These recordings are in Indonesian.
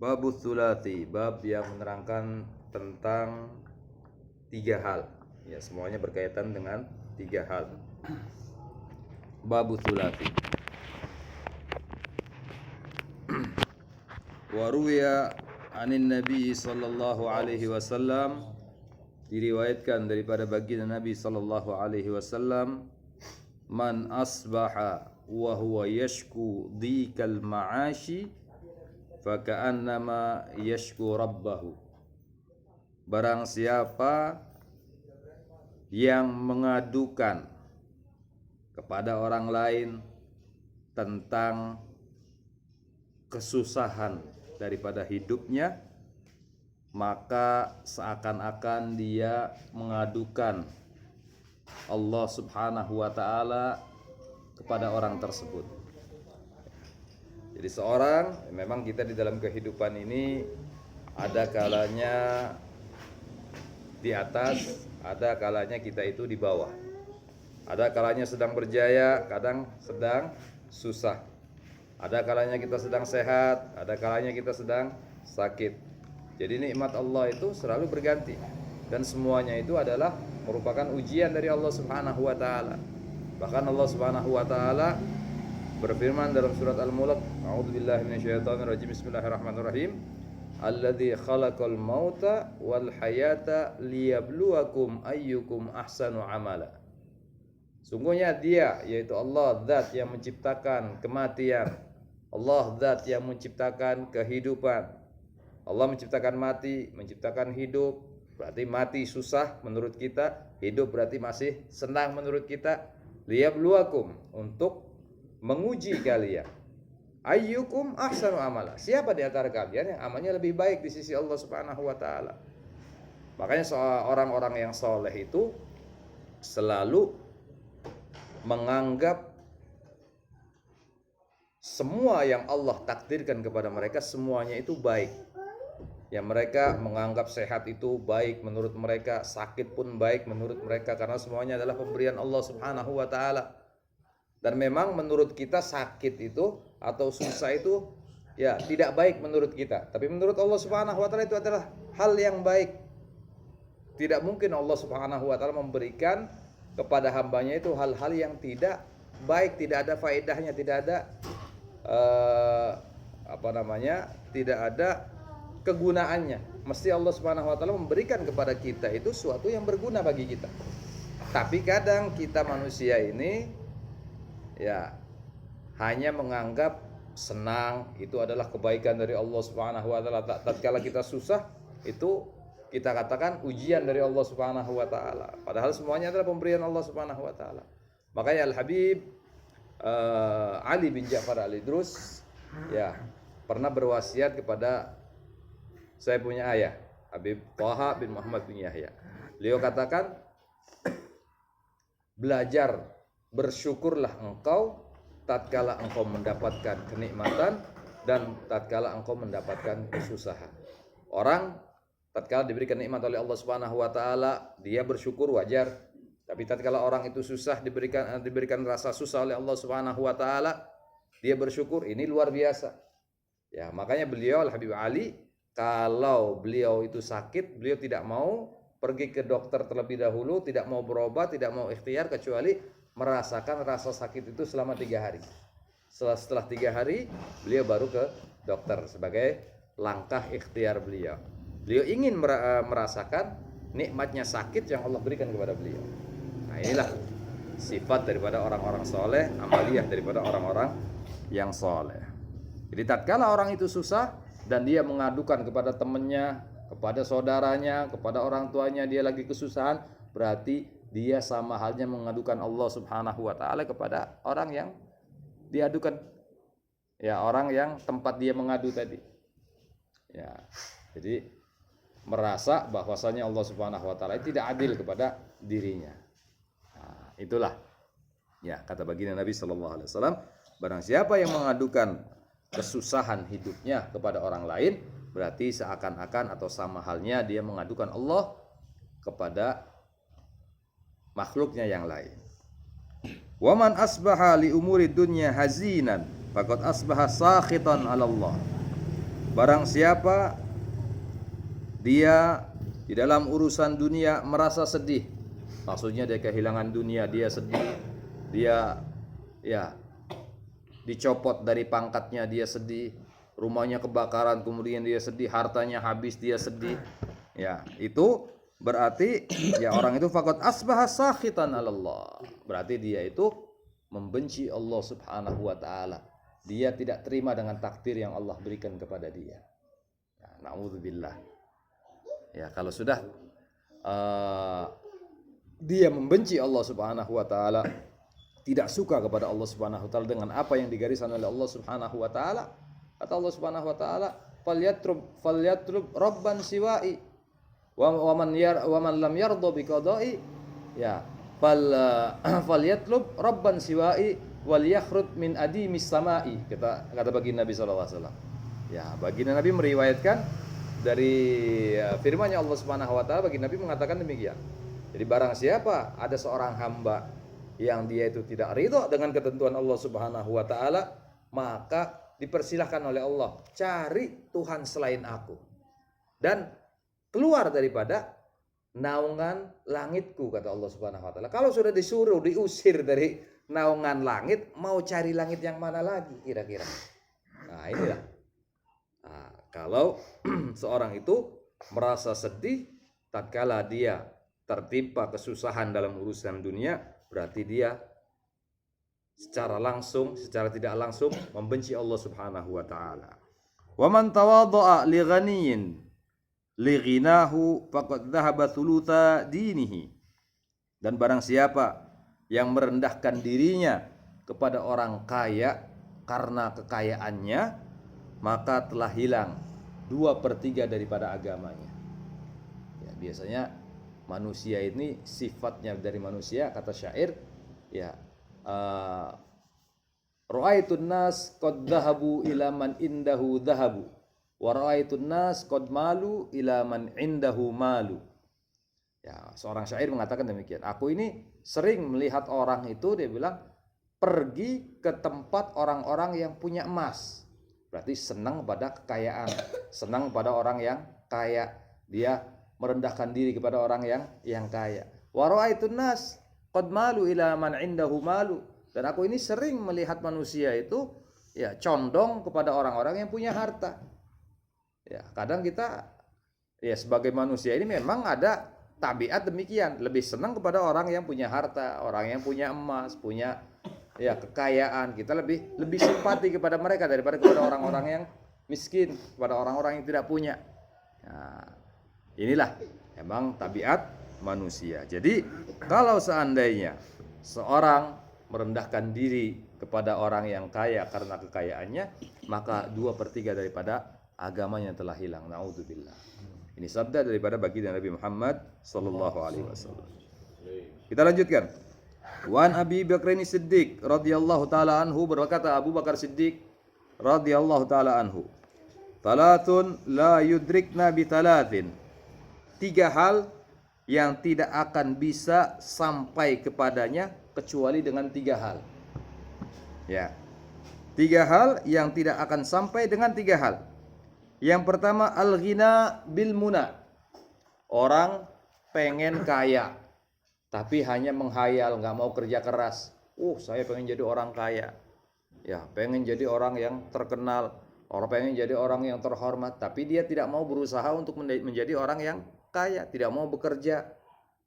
Babus sulati, bab yang menerangkan tentang 3 hal. Ya, semuanya berkaitan dengan 3 hal. Babus sulati. Wa ruwiya anin Nabi sallallahu alaihi wasallam, diriwayatkan daripada baginda Nabi sallallahu alaihi wasallam, man asbaha wa huwa yashku dhikal ma'ashi faka'annama yashku rabbahu. Barang siapa yang mengadukan kepada orang lain tentang kesusahan daripada hidupnya, maka seakan-akan dia mengadukan Allah Subhanahu wa ta'ala kepada orang tersebut. Jadi seorang, memang kita di dalam kehidupan ini ada kalanya di atas, ada kalanya kita itu di bawah. Ada kalanya sedang berjaya, kadang sedang susah. Ada kalanya kita sedang sehat, ada kalanya kita sedang sakit. Jadi nikmat Allah itu selalu berganti, dan semuanya itu adalah merupakan ujian dari Allah Subhanahu wa ta'ala. Bahkan Allah Subhanahu wa ta'ala berfirman dalam surat Al-Mulk, a'udzubillahi minasyaitonirrajim, bismillahirrahmanirrahim, alladzi khalaqal mauta wal hayata liyabluwakum ayyukum ahsanu amala. Sungguhnya Dia, yaitu Allah, zat yang menciptakan kematian, Allah zat yang menciptakan kehidupan. Allah menciptakan mati, menciptakan hidup. Berarti mati susah menurut kita, hidup berarti masih senang menurut kita. Liyabluwakum, untuk menguji kalian, ayyukum ahsanu amala, siapa di antara kalian yang amalnya lebih baik di sisi Allah Subhanahu wa ta'ala. Makanya orang-orang yang soleh itu selalu menganggap semua yang Allah takdirkan kepada mereka semuanya itu baik. Yang mereka menganggap sehat itu baik menurut mereka, sakit pun baik menurut mereka, karena semuanya adalah pemberian Allah Subhanahu wa ta'ala. Dan memang menurut kita sakit itu atau susah itu ya tidak baik menurut kita, tapi menurut Allah Subhanahu wa ta'ala itu adalah hal yang baik. Tidak mungkin Allah Subhanahu wa ta'ala memberikan kepada hambanya itu hal-hal yang tidak baik, tidak ada faedahnya, tidak ada tidak ada kegunaannya. Mesti Allah Subhanahu wa ta'ala memberikan kepada kita itu sesuatu yang berguna bagi kita. Tapi kadang kita manusia ini ya hanya menganggap senang itu adalah kebaikan dari Allah Subhanahu wa ta'ala. Tatkala kita susah, itu kita katakan ujian dari Allah Subhanahu wa ta'ala. Padahal semuanya adalah pemberian Allah Subhanahu wa ta'ala. Makanya Al-Habib Ali bin Ja'far Al-Idrus ya pernah berwasiat kepada saya punya ayah, Habib Thaha bin Muhammad bin Yahya. Beliau katakan, belajar bersyukurlah engkau tatkala engkau mendapatkan kenikmatan dan tatkala engkau mendapatkan kesusahan. Orang tatkala diberikan nikmat oleh Allah Subhanahu wa ta'ala, dia bersyukur wajar. Tapi tatkala orang itu susah, diberikan rasa susah oleh Allah Subhanahu wa ta'ala, dia bersyukur, ini luar biasa. Ya, makanya beliau Al-Habib Ali, kalau beliau itu sakit, beliau tidak mau pergi ke dokter terlebih dahulu, tidak mau berobat, tidak mau ikhtiar kecuali merasakan rasa sakit itu selama 3 hari. Setelah 3 hari beliau baru ke dokter sebagai langkah ikhtiar beliau. Beliau ingin merasakan nikmatnya sakit yang Allah berikan kepada beliau. Nah, inilah sifat daripada orang-orang soleh, amaliyah daripada orang-orang yang soleh. Jadi tatkala orang itu susah dan dia mengadukan kepada temannya, kepada saudaranya, kepada orang tuanya, dia lagi kesusahan, berarti dia sama halnya mengadukan Allah Subhanahu wa ta'ala kepada orang yang diadukan. Ya, orang yang tempat dia mengadu tadi. Ya, jadi merasa bahwasanya Allah Subhanahu wa ta'ala tidak adil kepada dirinya. Nah, itulah ya kata baginda Nabi sallallahu alaihi wasallam, barang siapa yang mengadukan kesusahan hidupnya kepada orang lain, berarti seakan-akan atau sama halnya dia mengadukan Allah kepada makhluknya yang lain. Waman asbaha li umuri dunya hazinan faqad asbaha sakhitan 'ala Allah. barang siapa dia di dalam urusan dunia merasa sedih, maksudnya dia kehilangan dunia, dia sedih, dia ya dicopot dari pangkatnya, dia sedih, rumahnya kebakaran kemudian dia sedih, hartanya habis dia sedih, ya itu berarti ya orang itu faqad asbaha sakhitan 'alallah, berarti dia itu membenci Allah Subhanahu wa taala, dia tidak terima dengan takdir yang Allah berikan kepada dia. Nah, naudzubillah. Ya, kalau sudah dia membenci Allah Subhanahu wa taala, tidak suka kepada Allah Subhanahu wa taala dengan apa yang digariskan oleh Allah Subhanahu wa taala, kata Allah Subhanahu wa taala, falyatrub rabban siwa'i wa man lam yarda bi qada'i, ya falyatlub rabban siwa'i wal yakhrut min adimis sama'i, kata baginda Nabi sallallahu alaihi wasallam. Ya, baginda Nabi meriwayatkan dari firman-Nya Allah Subhanahu wa taala, baginda Nabi mengatakan demikian. Jadi barang siapa ada seorang hamba yang dia itu tidak ridho dengan ketentuan Allah Subhanahu wa taala, maka dipersilahkan oleh Allah, cari Tuhan selain aku dan keluar daripada naungan langitku, kata Allah Subhanahu wa taala. Kalau sudah disuruh diusir dari naungan langit, mau cari langit yang mana lagi kira-kira? Nah, inilah. Nah, kalau seorang itu merasa sedih tatkala dia tertimpa kesusahan dalam urusan dunia, berarti dia secara langsung, secara tidak langsung membenci Allah Subhanahu wa taala. Wa man tawadha'a li ghaniyin li ghinahu faqad dhahaba thulutha dinihi. Dan barang siapa yang merendahkan dirinya kepada orang kaya karena kekayaannya, maka telah hilang 2/3 daripada agamanya. Ya, biasanya manusia ini sifatnya dari manusia, kata syair, ya ra'aitun nas qad dhahabu ila man indahu dhahabu wa ra'aitun nas qad malu ila man indahu malu. Ya, seorang syair mengatakan demikian. Aku ini sering melihat orang itu, dia bilang, pergi ke tempat orang-orang yang punya emas. Berarti senang pada kekayaan, senang pada orang yang kaya. Dia merendahkan diri kepada orang yang kaya. Wa ra'aitun nas qad malu ila man indahu malu. Dan aku ini sering melihat manusia itu ya condong kepada orang-orang yang punya harta. Ya, kadang kita ya sebagai manusia ini memang ada tabiat demikian, lebih senang kepada orang yang punya harta, orang yang punya emas, punya ya kekayaan. Kita lebih simpati kepada mereka daripada kepada orang-orang yang miskin, kepada orang-orang yang tidak punya. Nah, inilah emang tabiat manusia. Jadi kalau seandainya seorang merendahkan diri kepada orang yang kaya karena kekayaannya, maka 2/3 daripada agamanya telah hilang. Naudzubillah. Ini sabda daripada baginda Nabi Muhammad sallallahu alaihi wasallam. Kita lanjutkan. Wan Abi Bakrin Siddiq radhiyallahu taala anhu, berkata Abu Bakar Siddiq radhiyallahu taala anhu, "Talatun la yudrikna bi talatin." 3 hal yang tidak akan bisa sampai kepadanya kecuali dengan 3 hal. Ya. 3 hal yang tidak akan sampai dengan 3 hal. Yang pertama, al-ghina bil muna. Orang pengen kaya, tapi hanya menghayal, nggak mau kerja keras. Saya pengen jadi orang kaya. Ya, pengen jadi orang yang terkenal. Orang pengen jadi orang yang terhormat, tapi dia tidak mau berusaha untuk menjadi orang yang kaya, tidak mau bekerja,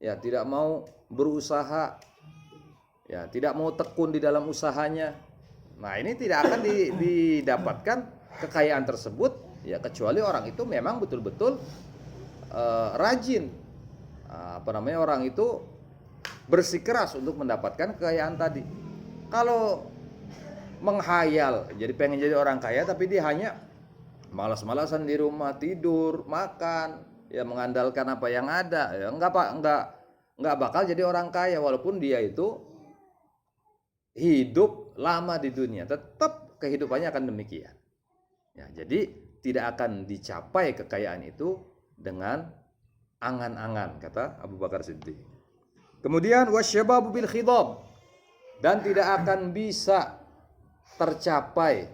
ya, tidak mau berusaha, ya, tidak mau tekun di dalam usahanya. Nah, ini tidak akan didapatkan kekayaan tersebut, ya, kecuali orang itu memang betul-betul rajin, orang itu bersikeras untuk mendapatkan kekayaan tadi. Kalau menghayal jadi pengen jadi orang kaya, tapi dia hanya malas-malasan di rumah, tidur, makan, ya, mengandalkan apa yang ada, ya, enggak bakal jadi orang kaya walaupun dia itu hidup lama di dunia, tetap kehidupannya akan demikian. Ya, jadi tidak akan dicapai kekayaan itu dengan angan-angan, kata Abu Bakar Siddiq. Kemudian wasyababu bil khidab, dan tidak akan bisa tercapai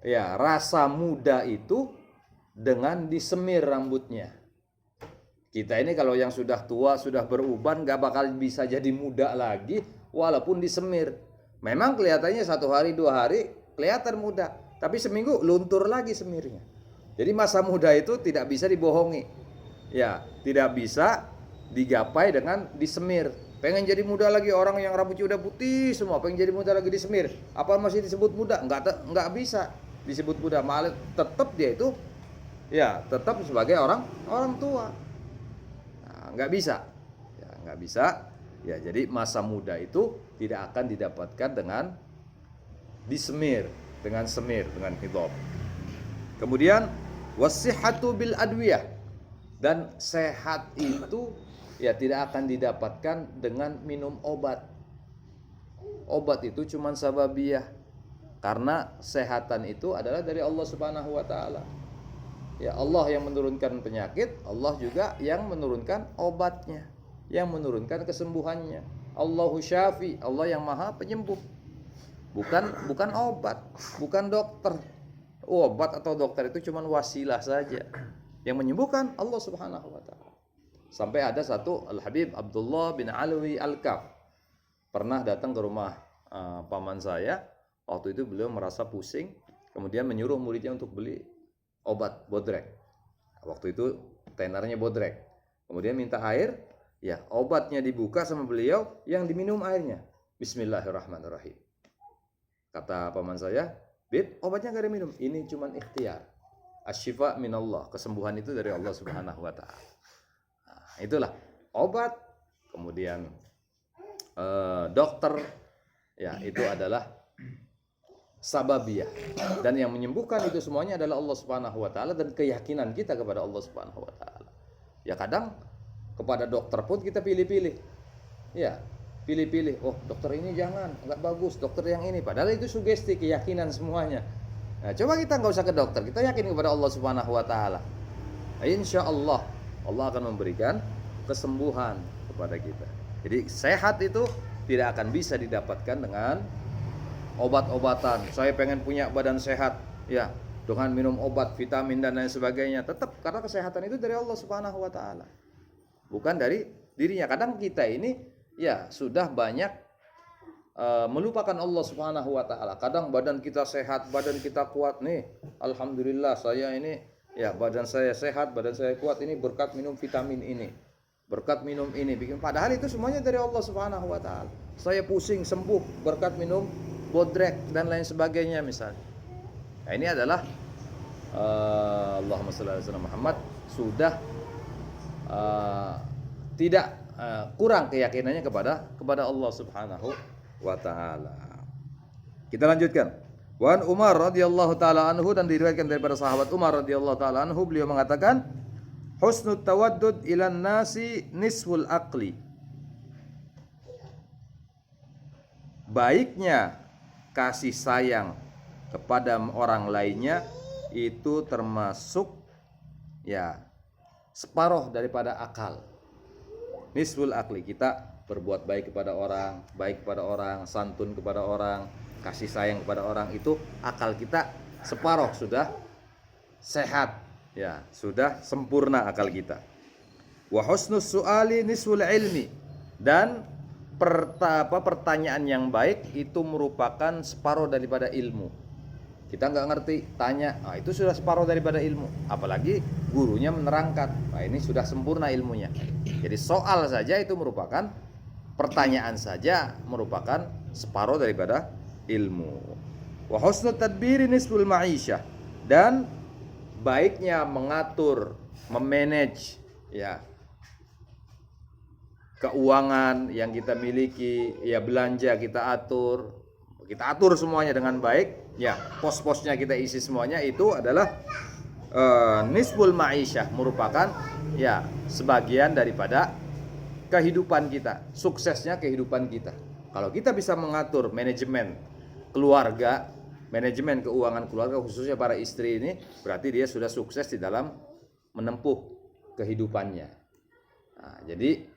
ya rasa muda itu dengan disemir rambutnya. Kita ini kalau yang sudah tua, sudah beruban, gak bakal bisa jadi muda lagi walaupun disemir. Memang kelihatannya 1 hari 2 hari kelihatan muda, tapi seminggu luntur lagi semirnya. Jadi masa muda itu tidak bisa dibohongi. Ya, tidak bisa digapai dengan disemir. Pengen jadi muda lagi, orang yang rambutnya udah putih semua pengen jadi muda lagi disemir, apa masih disebut muda? Enggak bisa disebut muda, malah tetap dia itu ya tetap sebagai orang tua. Nah, nggak bisa, ya nggak bisa. Ya jadi masa muda itu tidak akan didapatkan dengan disemir, dengan semir, dengan hidab. Kemudian wasihatu bil adwiyah, dan sehat itu ya tidak akan didapatkan dengan minum obat. Obat itu cuma sababiyah, karena kesehatan itu adalah dari Allah Subhanahu wa taala. Ya Allah yang menurunkan penyakit, Allah juga yang menurunkan obatnya, yang menurunkan kesembuhannya. Allahu syafi, Allah yang maha penyembuh. Bukan obat, bukan dokter. Obat atau dokter itu cuma wasilah saja. Yang menyembuhkan Allah Subhanahu wa taala. Sampai ada satu Al-Habib Abdullah bin Alwi Al-Kaf pernah datang ke rumah paman saya. Waktu itu beliau merasa pusing, kemudian menyuruh muridnya untuk beli obat bodrek. Waktu itu tenornya bodrek. Kemudian minta air, ya obatnya dibuka sama beliau, yang diminum airnya Bismillahirrahmanirrahim. Kata paman saya, "Bib, obatnya gak diminum, ini cuman ikhtiar. Asyifa minallah, kesembuhan itu dari Allah Subhanahu wa taala." Nah, itulah obat, kemudian dokter, ya itu adalah sababiyah, dan yang menyembuhkan itu semuanya adalah Allah Subhanahu wa taala dan keyakinan kita kepada Allah Subhanahu wa taala. Ya kadang kepada dokter pun kita pilih-pilih. Ya, pilih-pilih. Oh, dokter ini jangan, enggak bagus, dokter yang ini. Padahal itu sugesti, keyakinan semuanya. Nah, coba kita enggak usah ke dokter, kita yakin kepada Allah Subhanahu wa taala. Nah, insya Allah Allah akan memberikan kesembuhan kepada kita. Jadi sehat itu tidak akan bisa didapatkan dengan obat-obatan. Saya pengen punya badan sehat, ya dengan minum obat, vitamin dan lain sebagainya. Tetap, karena kesehatan itu dari Allah Subhanahu wa taala, bukan dari dirinya. Kadang kita ini ya sudah banyak melupakan Allah Subhanahu wa taala. Kadang badan kita sehat, badan kita kuat nih. Alhamdulillah saya ini ya badan saya sehat, badan saya kuat ini berkat minum vitamin ini, berkat minum ini. Padahal itu semuanya dari Allah Subhanahu wa taala. Saya pusing sembuh berkat minum bodrek dan lain sebagainya misalnya. Nah, ini adalah Allahumma shalli ala Muhammad, sudah tidak kurang keyakinannya kepada Allah Subhanahu wa taala. Kita lanjutkan. Wan Umar radhiyallahu taala anhu, dan diriwayatkan daripada sahabat Umar radhiyallahu taala anhu, beliau mengatakan, husnut tawaddud ilan nasi nisful aqli. Baiknya kasih sayang kepada orang lainnya itu termasuk ya separuh daripada akal. Nisful aqli, kita berbuat baik kepada orang, santun kepada orang, kasih sayang kepada orang, itu akal kita separuh sudah sehat, ya sudah sempurna akal kita. Wa husnus su'ali nisful ilmi, dan pertanyaan yang baik itu merupakan separuh daripada ilmu. Kita nggak ngerti, tanya, nah itu sudah separuh daripada ilmu. Apalagi gurunya menerangkan, nah ini sudah sempurna ilmunya. Jadi soal saja itu merupakan, pertanyaan saja merupakan separuh daripada ilmu. Wa husnul tadbiri nisful ma'isyah, dan baiknya mengatur, memanage ya keuangan yang kita miliki, ya belanja kita atur semuanya dengan baik, ya pos-posnya kita isi semuanya, itu adalah nisful ma'isyah, merupakan ya sebagian daripada kehidupan kita, suksesnya kehidupan kita. Kalau kita bisa mengatur manajemen keluarga, manajemen keuangan keluarga, khususnya para istri ini, berarti dia sudah sukses di dalam menempuh kehidupannya. Nah, jadi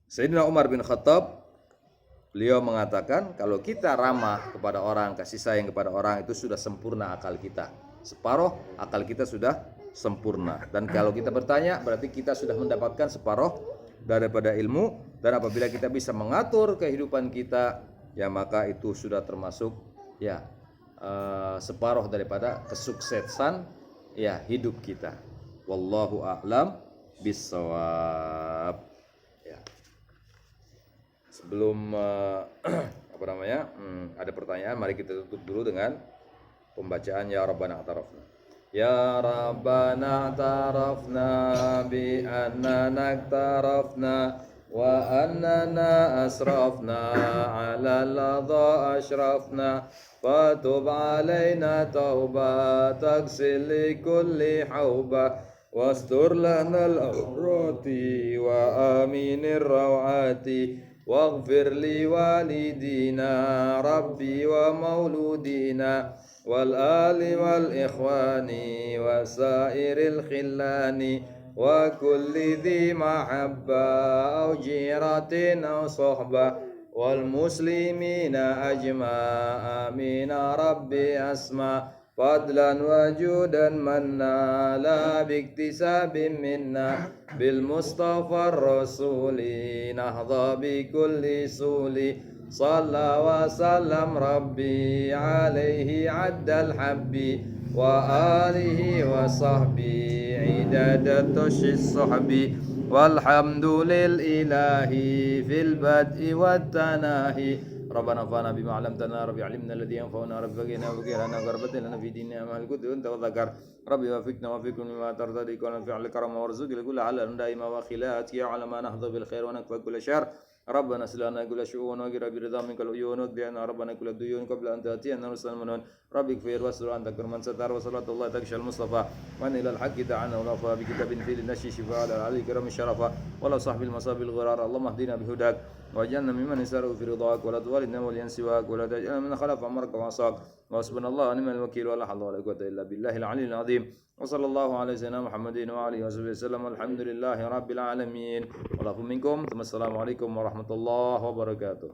Sayyidina Umar bin Khattab Beliau mengatakan kalau kita ramah kepada orang, kasih sayang kepada orang, itu sudah sempurna akal kita. Separuh akal kita sudah sempurna. Dan kalau kita bertanya berarti kita sudah mendapatkan separuh daripada ilmu. Dan apabila kita bisa mengatur kehidupan kita, ya maka itu sudah termasuk ya separuh daripada kesuksesan ya hidup kita. Wallahu a'lam bissawab. Ya. Sebelum ada pertanyaan, mari kita tutup dulu dengan pembacaan ya Rabbana a'tarafna. Ya Rabbana a'tarafna bi annana a'tarafna wa annana asrafna ala ladha ashrafna fatub alaina tauba tagsil li kulli hauba wastur lana al-awrati wa aminir rawati واغفر لوالدينا ربي ومولودينا والآل والإخوان وسائر الخلان وكل ذي محبة أو جيرة أو صحبة والمسلمين أجمع آمين ربي أسمع فضلا وجودا منا لا باكتساب منا بالمصطفى الرسول نهضى بكل سول صلى وسلم ربي عليه عد الحب وآله وصحبه عدد التش الصحب والحمد للإله في البدء والتناهي ربنا انفعنا بما علمتنا ربي علمنا الذي ينفعنا ربي فقهنا وفقهنا وقربت لنا في ديننا مع الكتب انت وذكر ربي وفقنا وفقكم بما ترضى كون فعل الكرم وارزق لكل على دائما وخلات يا على ما نهض بالخير ونكفى كل شر ربنا سلنا كل شؤون وقرا برضا منك العيون واقضينا ربنا كل الديون قبل ان تاتينا رسل منون ربي اغفر واستر انت كرما ستار وصلاه الله تكشى المصطفى وان الى الحق دعانا ولافا بكتاب في النشي شفاء على العلي كرم الشرفا ولا صاحب المصاب الغرار اللهم اهدنا بهداك واجعلنا ممن يسار في رضاك ولا تولدنا وليا سواك ولا تجعلنا من خلف امرك وعصاك وحسبنا الله ونعم الوكيل ولا حول ولا قوه الا بالله العلي العظيم وصلى الله على سيدنا محمد وعلى اله وصحبه وسلم والحمد لله رب العالمين والعفو منكم ثم السلام عليكم ورحمه الله وبركاته.